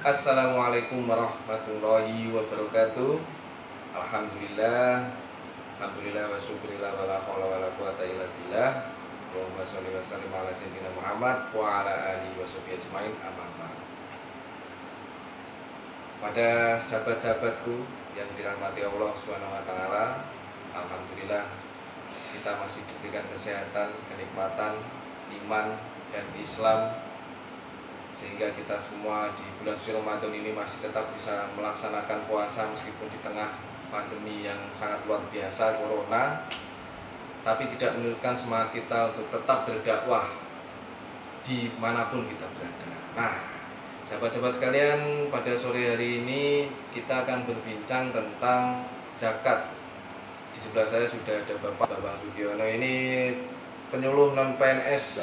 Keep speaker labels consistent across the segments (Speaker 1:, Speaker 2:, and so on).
Speaker 1: Assalamualaikum warahmatullahi wabarakatuh. Alhamdulillah, alhamdulillah wa syukurillah wa la haula wa la quwata illa billah. Allahumma sholli wa sallim ala sayyidina Muhammad wa ala alihi wa sahbihi ajmain, amma ba'd. Pada sahabat-sahabatku yang dirahmati Allah Subhanahu wa taala, alhamdulillah kita masih diberikan kesehatan, kenikmatan, iman dan Islam, sehingga kita semua di bulan suci Ramadan ini masih tetap bisa melaksanakan puasa meskipun di tengah pandemi yang sangat luar biasa corona, tapi tidak menyurutkan semangat kita untuk tetap berdakwah dimanapun kita berada. Nah, sahabat-sahabat sekalian, pada sore hari ini kita akan berbincang tentang zakat. Di sebelah saya sudah ada Bapak Sugiono, ini penyuluh non PNS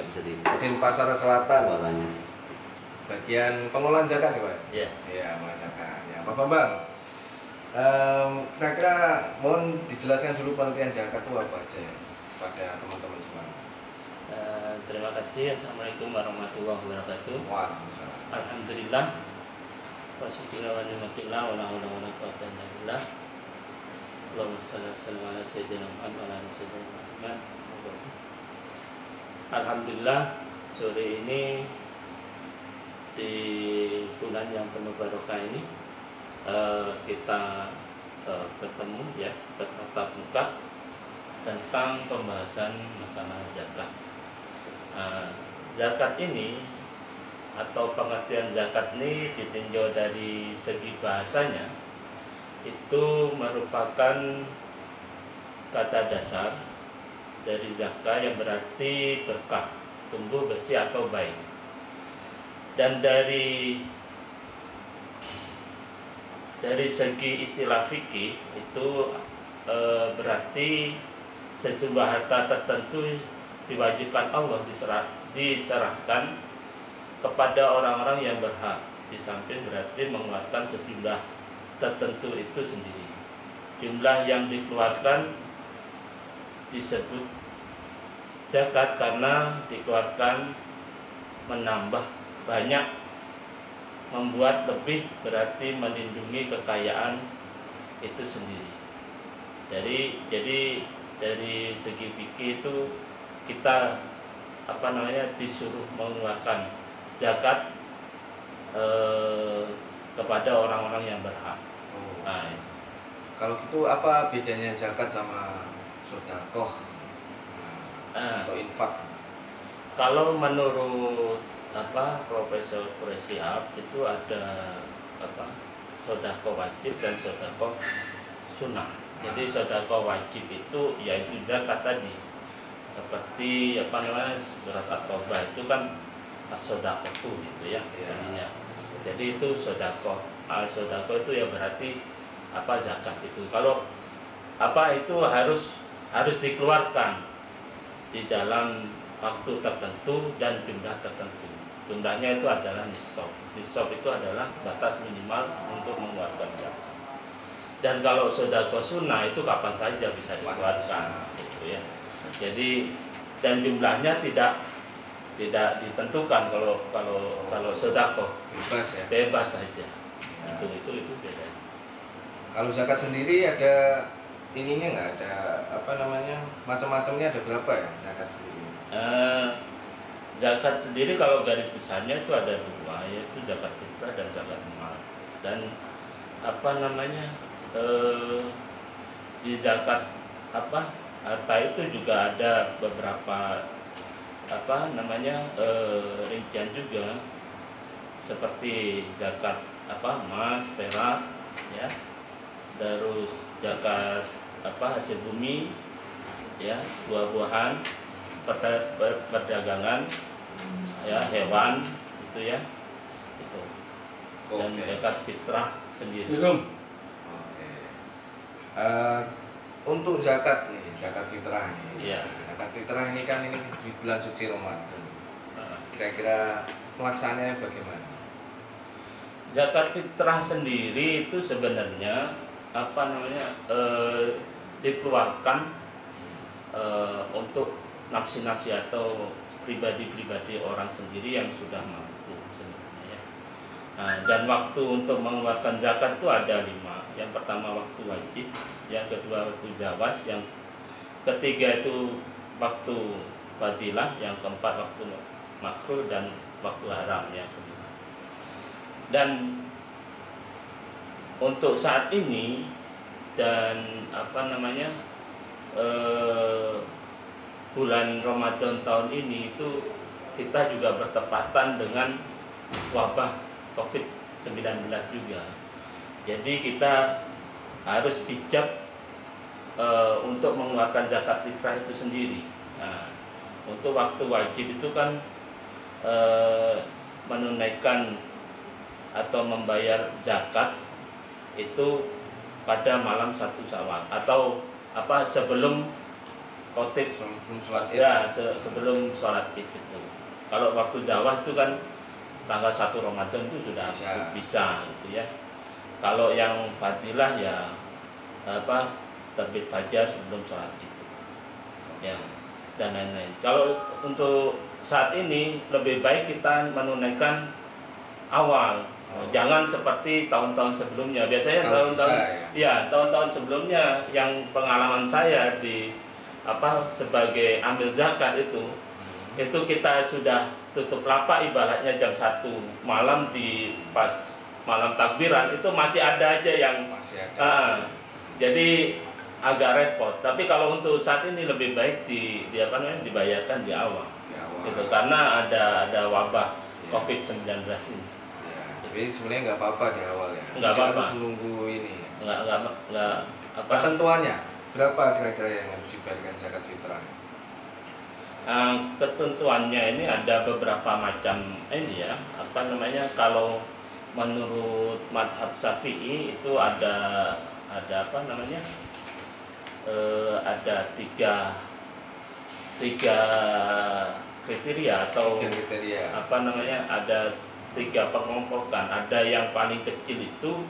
Speaker 1: Denpasar Selatan, bagian pengelolaan zakat ya Pak?
Speaker 2: Iya.
Speaker 1: Iya, pengelolaan zakat. Ya, Pak Bambang, kira-kira mohon dijelaskan dulu pengertian zakat itu apa aja ya pada teman-teman semua.
Speaker 2: Terima kasih. Assalamualaikum warahmatullahi wabarakatuh.
Speaker 1: Waalaikumsalam.
Speaker 2: Alhamdulillah. Wa syukurna wa ni'matillah wa la haula wa la quwwata illa billah. Allahumma shalli wa sallim ala sayyidina Muhammad wa ala ali sayyidina Muhammad. Alhamdulillah, sore ini di bulan yang penuh barokah ini kita bertemu ya, bertatap muka tentang pembahasan masalah zakat. Zakat ini atau pengertian zakat ini ditinjau dari segi bahasanya, itu merupakan kata dasar dari zakat yang berarti berkah, tumbuh, bersih atau baik. Dan dari segi istilah fikih itu berarti sejumlah harta tertentu diwajibkan Allah diserahkan kepada orang-orang yang berhak, di samping berarti mengeluarkan sejumlah tertentu itu sendiri. Jumlah yang dikeluarkan disebut zakat karena dikeluarkan menambah banyak, membuat lebih, berarti melindungi kekayaan itu sendiri. Jadi dari segi fikih itu kita disuruh mengeluarkan zakat kepada orang-orang yang berhak. Nah,
Speaker 1: kalau gitu apa bedanya zakat sama sedekah atau infak?
Speaker 2: Kalau menurut Profesor Presiap itu ada sedekah wajib dan sedekah sunnah. Jadi sedekah wajib itu yaitu zakat tadi, seperti surat At-Taubah itu kan as-sedekah itu ya jadinya. Jadi itu sedekah. Sedekah itu ya berarti zakat itu. Kalau itu harus dikeluarkan di dalam waktu tertentu dan jumlah tertentu. Jumlahnya itu adalah nisab. Nisab itu adalah batas minimal untuk mengeluarkan zakat. Dan kalau sedekah sunnah itu kapan saja bisa dikeluarkan, gitu ya. Jadi dan jumlahnya tidak ditentukan. Kalau sedekah bebas saja. Itu beda.
Speaker 1: Kalau zakat sendiri ada ininya nggak, ada macam-macamnya, ada berapa ya zakat sendiri?
Speaker 2: Zakat sendiri kalau garis besarnya itu ada dua, yaitu zakat fitrah dan zakat mal. Dan di zakat harta itu juga ada beberapa rincian juga, seperti zakat emas, perak ya, terus zakat hasil bumi ya, buah-buahan, perdagangan ya, hewan itu ya, itu. Dan zakat fitrah sendiri.
Speaker 1: Untuk zakat nih, zakat fitrah nih.
Speaker 2: Ya.
Speaker 1: Zakat fitrah ini kan ini di bulan suci Ramadan. Kira-kira pelaksanaannya bagaimana?
Speaker 2: Zakat fitrah sendiri itu sebenarnya dikeluarkan untuk nafsi-nafsi atau pribadi-pribadi orang sendiri yang sudah mampu sebenarnya ya. Nah, dan waktu untuk mengeluarkan zakat itu ada 5. Yang pertama waktu wajib, yang kedua waktu jawas, yang ketiga itu waktu fadilah, yang keempat waktu makruh, dan waktu haram yang kelima. Dan untuk saat ini dan bulan Ramadan tahun ini itu kita juga bertepatan dengan wabah COVID-19 juga. Jadi kita harus bijak untuk mengeluarkan zakat fitrah itu sendiri. Nah, untuk waktu wajib itu kan menunaikan atau membayar zakat itu pada malam 1 Syawal atau sebelum khotib,
Speaker 1: sebelum sholat Id.
Speaker 2: ya, sebelum sholat Id itu. Kalau waktu Jawas itu kan tanggal 1 Ramadan itu sudah bisa gitu ya. Kalau yang fadilah ya terbit fajar sebelum sholat itu, ya, dan lain-lain. Kalau untuk saat ini lebih baik kita menunaikan awal. Jangan seperti tahun-tahun sebelumnya. Biasanya tahun-tahun sebelumnya yang pengalaman saya di sebagai ambil zakat itu kita sudah tutup lapak ibaratnya jam 1 malam, di pas malam takbiran itu masih ada aja yang jadi agak repot. Tapi kalau untuk saat ini lebih baik dibayarkan di awal. Gitu, karena ada wabah COVID-19 ini.
Speaker 1: Jadi sebenarnya nggak apa-apa di awal ya.
Speaker 2: Nggak apa-apa.
Speaker 1: Harus menunggu ini.
Speaker 2: Nggak
Speaker 1: Ketentuannya berapa kira-kira yang harus dibayarkan zakat fitrah?
Speaker 2: Ketentuannya ini ada beberapa macam ini ya. Kalau menurut madhab Syafi'i itu ada ada tiga kriteria atau ada 3 pengompokan. Ada yang paling kecil itu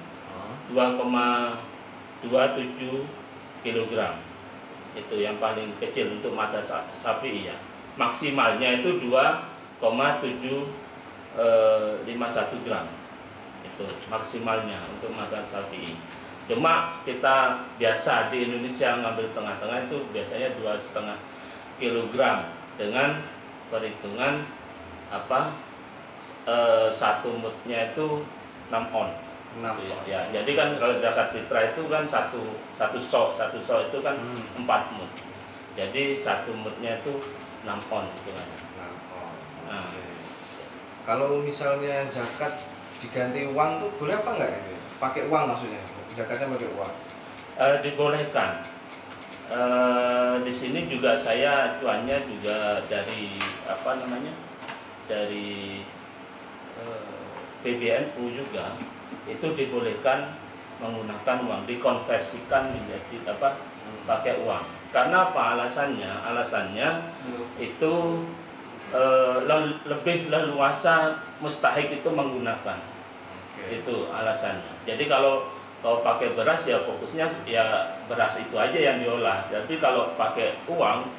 Speaker 2: 2,27 kg. Itu yang paling kecil untuk madhab Syafi'i ya. Maksimalnya itu 2,751 gram. Itu maksimalnya untuk madhab Syafi'i. Cuma kita biasa di Indonesia ngambil tengah-tengah itu biasanya 2,5 kg dengan perhitungan satu mudnya itu 6 on. Ya, jadi kan kalau zakat fitrah itu kan satu sok itu kan 4 mud. Jadi satu mudnya itu 6 on gitu kan.
Speaker 1: 6 on. Kalau misalnya zakat diganti uang tuh boleh apa enggak itu? Pakai uang maksudnya? Zakatnya pakai uang?
Speaker 2: Dibolehkan. Di sini juga saya cuannya juga dari dari PBNU juga, itu dibolehkan menggunakan uang, dikonversikan menjadi pakai uang. Karena apa alasannya? Itu lebih leluasa mustahik itu menggunakan. Itu alasannya. Jadi kalau pakai beras ya fokusnya ya beras itu aja yang diolah. Tapi kalau pakai uang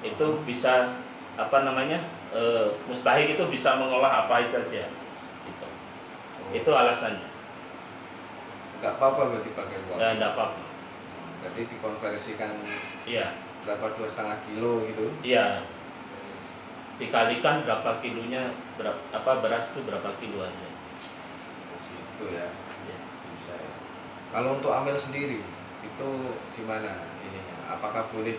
Speaker 2: itu bisa mustahik itu bisa mengolah apa saja. Gitu. Itu alasannya.
Speaker 1: Enggak apa-apa berarti pakai uang.
Speaker 2: Ya, enggak apa-apa.
Speaker 1: Berarti dikonversikan.
Speaker 2: Iya.
Speaker 1: Berapa 2,5 kilo gitu?
Speaker 2: Iya. Dikalikan berapa kilonya, beras itu berapa kilo aja.
Speaker 1: Gitu ya. Bisa ya. Kalau untuk amil sendiri itu gimana ininya? Apakah boleh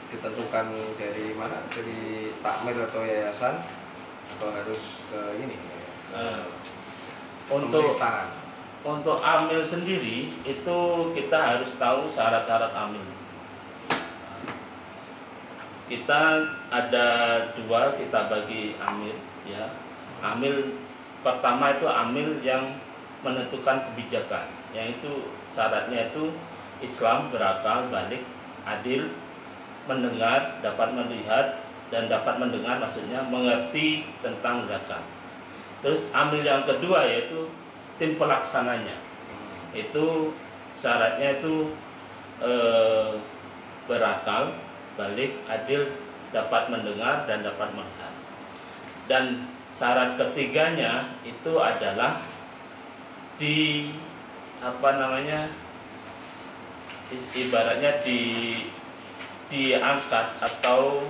Speaker 1: ditentukan dari mana? Dari takmir atau yayasan, atau harus ke ini?
Speaker 2: Untuk amil sendiri itu kita harus tahu syarat-syarat amil. Kita ada 2, kita bagi amil ya. Amil pertama itu amil yang menentukan kebijakan, yang itu syaratnya itu Islam, berakal, balik, adil, mendengar, dapat melihat, dan dapat mendengar maksudnya mengerti tentang zakat. Terus amil yang kedua yaitu tim pelaksananya. Itu syaratnya itu berakal, balik, adil, dapat mendengar, dan dapat melihat. Dan syarat ketiganya itu adalah di apa namanya, ibaratnya diangkat atau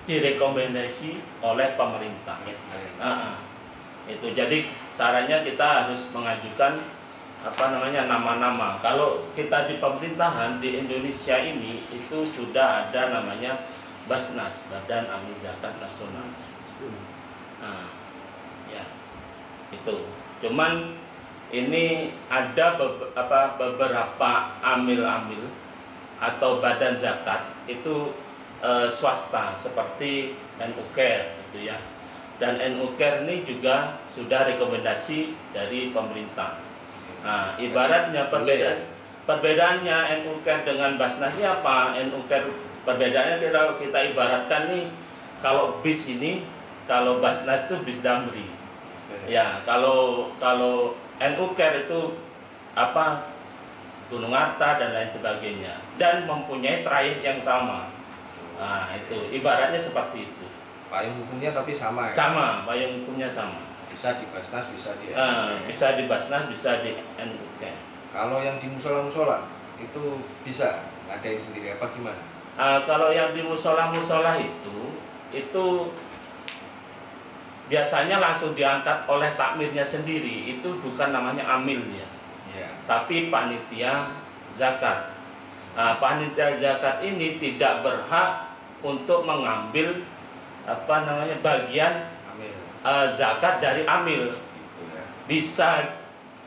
Speaker 2: direkomendasi oleh pemerintah. Itu jadi syaratnya kita harus mengajukan apa namanya, nama-nama. Kalau kita di pemerintahan di Indonesia ini itu sudah ada namanya Basnas, Badan Amil Zakat Nasional. Nah, ya itu. Cuman ini ada beberapa amil-amil atau badan zakat itu swasta seperti NU-Care gitu ya. Dan NU-Care ini juga sudah rekomendasi dari pemerintah. Nah, ibaratnya perbedaannya NU-Care dengan Basnas ini apa? NU-Care perbedaannya kita ibaratkan nih, kalau bis ini, kalau Basnas itu bis Damri. Ya, kalau NU-Care itu apa, Gunung Arta dan lain sebagainya, dan mempunyai trayek yang sama. Nah, itu ibaratnya seperti itu.
Speaker 1: Payung hukumnya tapi sama ya?
Speaker 2: Sama, payung hukumnya sama.
Speaker 1: Bisa di Basnas, bisa di
Speaker 2: bisa di Basnas, bisa di NU-Care.
Speaker 1: Kalau yang di musola-musola itu bisa ngadain sendiri apa gimana?
Speaker 2: Kalau yang di musola-musola itu biasanya langsung diangkat oleh takmirnya sendiri. Itu bukan namanya amil ya, tapi panitia zakat. Panitia zakat ini tidak berhak untuk mengambil apa namanya, bagian
Speaker 1: amil.
Speaker 2: Zakat dari amil.
Speaker 1: Gitu ya.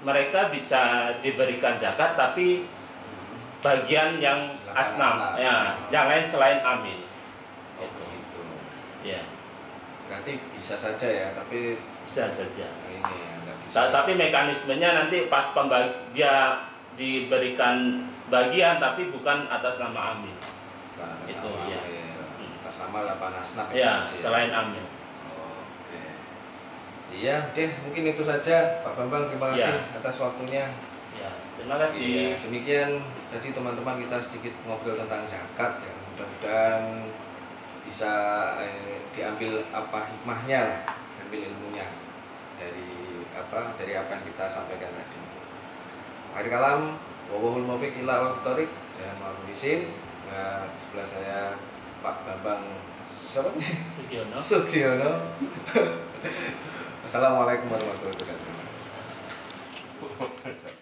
Speaker 2: Mereka bisa diberikan zakat, tapi bagian yang asnaf, ya, yang lain selain amil.
Speaker 1: Gitu.
Speaker 2: Ya.
Speaker 1: Berarti bisa saja ya, tapi
Speaker 2: Bisa saja.
Speaker 1: ini ya, nggak bisa.
Speaker 2: Tapi mekanismenya nanti pas dia diberikan bagian, tapi bukan atas nama amil.
Speaker 1: Itu ya. Atas nama lapan asnaf
Speaker 2: Ya, selain amil.
Speaker 1: Oke. Iya, deh, mungkin itu saja Pak Bambang. Terima kasih atas waktunya.
Speaker 2: Ya, terima kasih.
Speaker 1: Demikian tadi teman-teman kita sedikit ngobrol tentang zakat ya. Mudah-mudahan bisa diambil apa hikmahnya lah, ambil ilmunya dari apa yang kita sampaikan tadi. Akhir kalam, wallahul muwaffiq ila aqwamit thoriq. Saya Muhammad Isin. Nah, sebelah saya Pak Bambang Sugiono. Assalamualaikum warahmatullahi wabarakatuh.